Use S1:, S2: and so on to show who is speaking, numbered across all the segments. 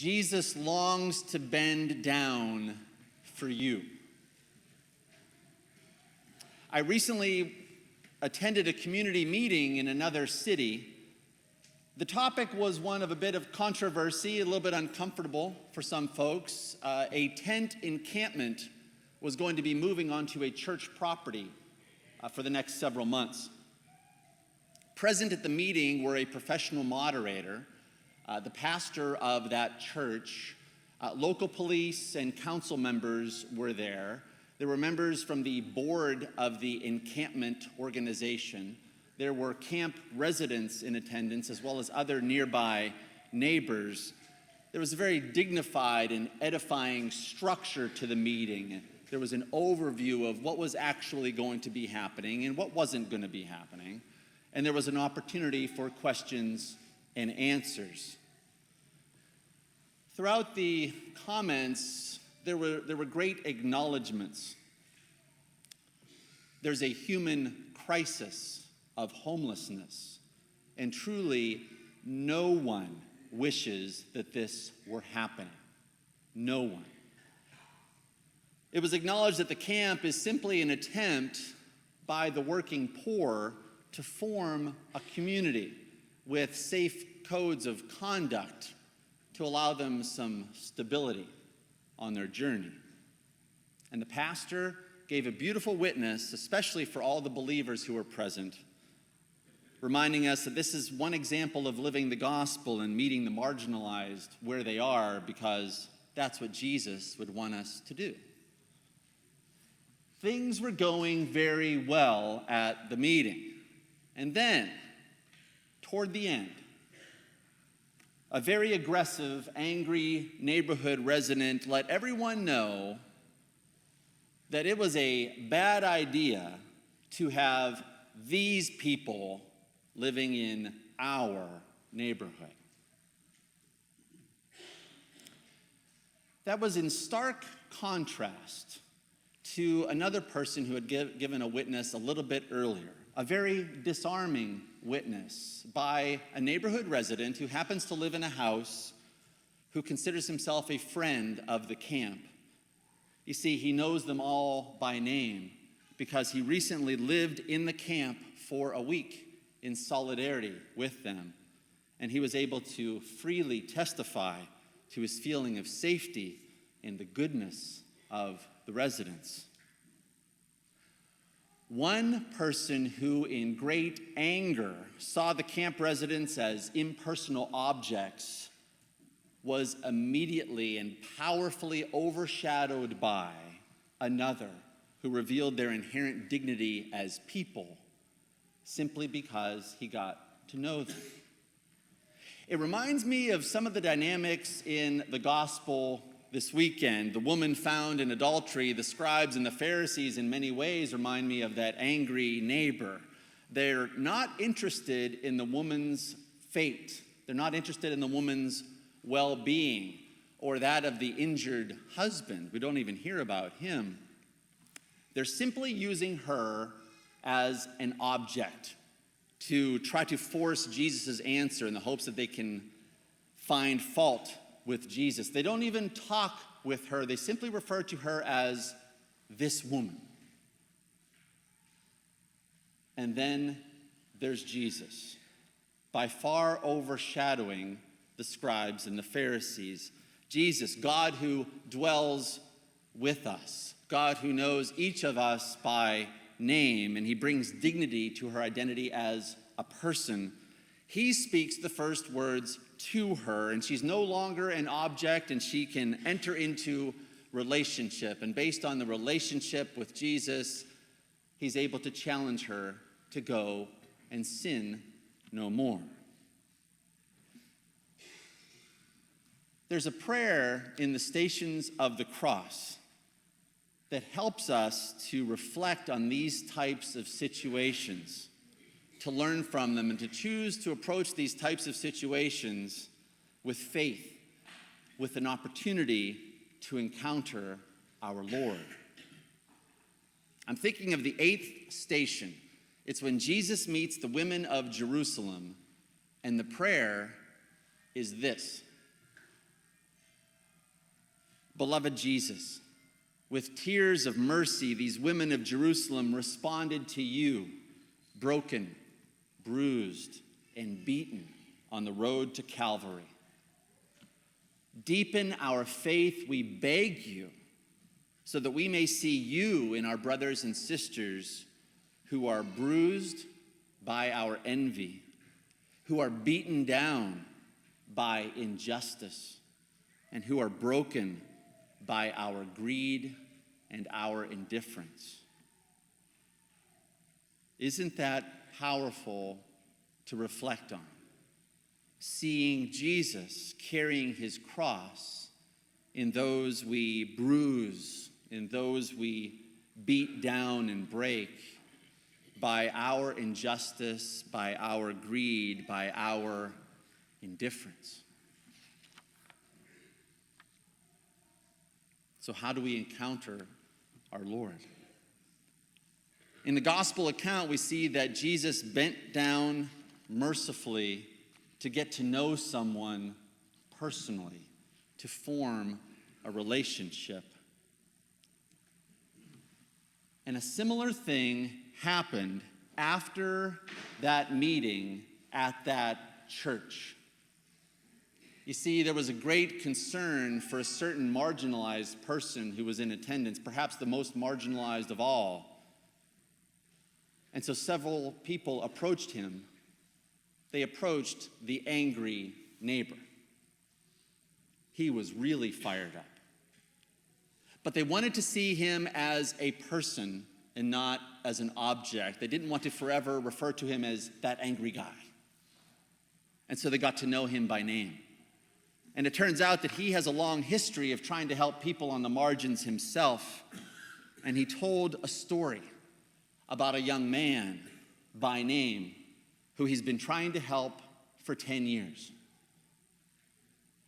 S1: Jesus longs to bend down for you. I recently attended a community meeting in another city. The topic was one of a bit of controversy, a little bit uncomfortable for some folks. A tent encampment was going to be moving onto a church property for the next several months. Present at the meeting were a professional moderator, the pastor of that church, local police and council members were there. There were members from the board of the encampment organization. There were camp residents in attendance, as well as other nearby neighbors. There was a very dignified and edifying structure to the meeting. There was an overview of what was actually going to be happening and what wasn't going to be happening. And there was an opportunity for questions and answers. Throughout the comments, there were great acknowledgments. There's a human crisis of homelessness, and truly, no one wishes that this were happening. No one. It was acknowledged that the camp is simply an attempt by the working poor to form a community with safe codes of conduct to allow them some stability on their journey. And the pastor gave a beautiful witness, especially for all the believers who were present, reminding us that this is one example of living the gospel and meeting the marginalized where they are, because that's what Jesus would want us to do. Things were going very well at the meeting. And then, toward the end, a very aggressive, angry neighborhood resident let everyone know that it was a bad idea to have these people living in our neighborhood. That was in stark contrast to another person who had given a witness a little bit earlier, a very disarming witness by a neighborhood resident who happens to live in a house, who considers himself a friend of the camp. You see, he knows them all by name because he recently lived in the camp for a week in solidarity with them, and he was able to freely testify to his feeling of safety and the goodness of the residents. One person who, in great anger, saw the camp residents as impersonal objects was immediately and powerfully overshadowed by another who revealed their inherent dignity as people simply because he got to know them. It reminds me of some of the dynamics in the gospel this weekend. The woman found in adultery, the scribes and the Pharisees in many ways remind me of that angry neighbor. They're not interested in the woman's fate. They're not interested in the woman's well-being or that of the injured husband. We don't even hear about him. They're simply using her as an object to try to force Jesus' answer in the hopes that they can find fault with Jesus. They don't even talk with her. They simply refer to her as this woman. And then there's Jesus, by far overshadowing the scribes and the Pharisees. Jesus, God who dwells with us, God who knows each of us by name, and he brings dignity to her identity as a person. He speaks the first words to her, and she's no longer an object, and she can enter into relationship. And based on the relationship with Jesus, he's able to challenge her to go and sin no more. There's a prayer in the Stations of the Cross that helps us to reflect on these types of situations, to learn from them, and to choose to approach these types of situations with faith, with an opportunity to encounter our Lord. I'm thinking of the 8th station. It's when Jesus meets the women of Jerusalem, and the prayer is this: Beloved Jesus, with tears of mercy, these women of Jerusalem responded to you, broken, bruised, and beaten on the road to Calvary. Deepen our faith, we beg you, so that we may see you in our brothers and sisters who are bruised by our envy, who are beaten down by injustice, and who are broken by our greed and our indifference. Isn't that powerful to reflect on? Seeing Jesus carrying his cross in those we bruise, in those we beat down and break by our injustice, by our greed, by our indifference. So how do we encounter our Lord? In the gospel account, we see that Jesus bent down mercifully to get to know someone personally, to form a relationship. And a similar thing happened after that meeting at that church. You see, there was a great concern for a certain marginalized person who was in attendance, perhaps the most marginalized of all. And so several people approached him. They approached the angry neighbor. He was really fired up. But they wanted to see him as a person and not as an object. They didn't want to forever refer to him as that angry guy. And so they got to know him by name. And it turns out that he has a long history of trying to help people on the margins himself. And he told a story about a young man by name who he's been trying to help for 10 years.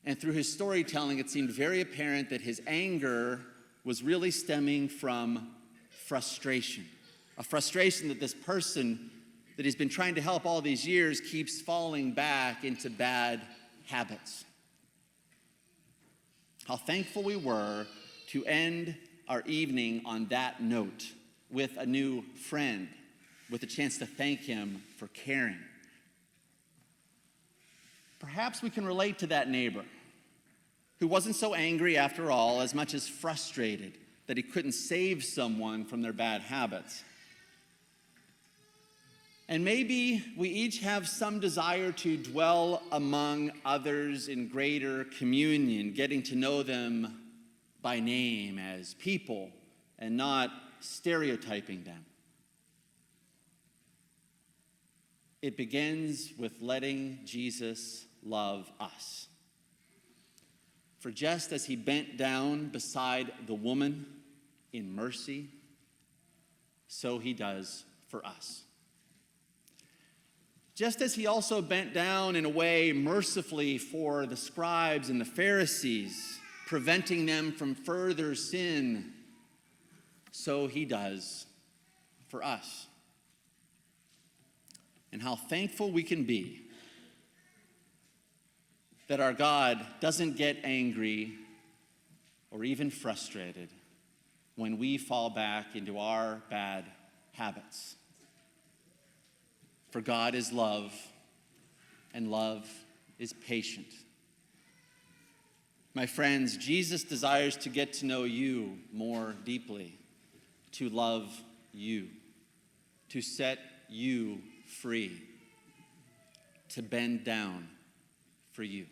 S1: And through his storytelling, it seemed very apparent that his anger was really stemming from frustration. A frustration that this person that he's been trying to help all these years keeps falling back into bad habits. How thankful we were to end our evening on that note with a new friend, with a chance to thank him for caring. Perhaps we can relate to that neighbor who wasn't so angry after all, as much as frustrated that he couldn't save someone from their bad habits. And maybe we each have some desire to dwell among others in greater communion, getting to know them by name as people and not stereotyping them. It begins with letting Jesus love us. For just as he bent down beside the woman in mercy, so he does for us. Just as he also bent down in a way mercifully for the scribes and the Pharisees, preventing them from further sin, so he does for us. And how thankful we can be that our God doesn't get angry or even frustrated when we fall back into our bad habits. For God is love, and love is patient. My friends, Jesus desires to get to know you more deeply, to love you, to set you free, to bend down for you.